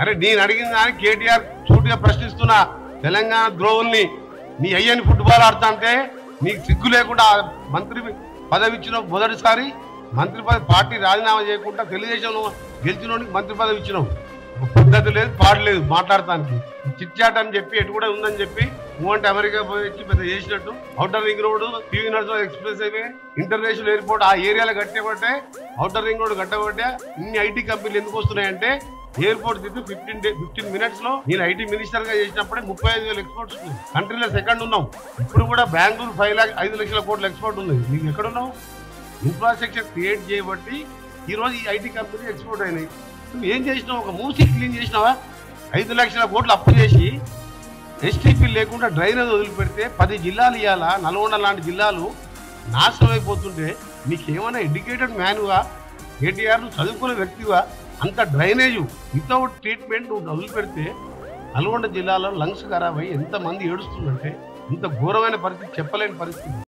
అరే నేను అడిగిన దాన్ని కేటీఆర్ సూటిగా ప్రశ్నిస్తున్నా. తెలంగాణ ద్రోహుల్ని నీ అయ్యని ఫుట్బాల్ ఆడుతా అంటే నీకు సిగ్గు లేకుండా మంత్రి పదవి ఇచ్చిన మొదటిసారి మంత్రి పదవి పార్టీ రాజీనామా చేయకుండా తెలుగుదేశంలో గెలిచినోడికి మంత్రి పదవి ఇచ్చినావు. పద్ధతి లేదు, పాడలేదు మాట్లాడటానికి. చిట్ చాట్ అని చెప్పి ఎటు కూడా ఉందని చెప్పి నువ్వంటే అమెరికా పోయి పెద్ద చేసినట్టు outer ring road, TV nursery express highway, international airport ఆ ఏరియాలో కట్టేబట్టే, ఔటర్ రింగ్ రోడ్ కట్టబట్టే ఇన్ని ఐటీ కంపెనీలు ఎందుకు వస్తున్నాయంటే ఎయిర్పోర్ట్ తిప్పి 15 మినిట్స్ లో నేను ఐటీ మినిస్టర్ గా చేసినప్పుడే 35,000 ఎక్స్పోర్ట్స్ ఉంది. కంట్రీలో సెకండ్ ఉన్నాం. ఇప్పుడు కూడా బెంగళూరు 5 లక్షల కోట్ల ఎక్స్పోర్ట్ ఉంది. నీకు ఎక్కడున్నావు? ఇన్ఫ్రాస్ట్రక్చర్ క్రియేట్ చేయబట్టి ఈ రోజు ఈ ఐటీ కంపెనీ ఎక్స్పోర్ట్ అయినాయి. నువ్వు ఏం చేసినావు? ఒక మూసి క్లీన్ చేసినావా? 5 లక్షల కోట్లు అప్పు చేసి ఎస్టీపీ లేకుండా డ్రైనేజ్ వదిలిపెడితే 10 జిల్లాలు ఇవ్వాలా, నల్గొండ లాంటి జిల్లాలు నాశనం అయిపోతుంటే నీకేమైనా ఎడ్యుకేటెడ్ మ్యాన్గా కేటీఆర్ నువ్వు చదువుకునే వ్యక్తిగా అంత డ్రైనేజ్ వితౌట్ ట్రీట్మెంట్ నువ్వు వదిలిపెడితే నల్గొండ జిల్లాలో లంగ్స్ ఖరాబ్ అయ్యి ఎంతమంది ఏడుస్తుందంటే ఇంత ఘోరమైన పరిస్థితి చెప్పలేని పరిస్థితి.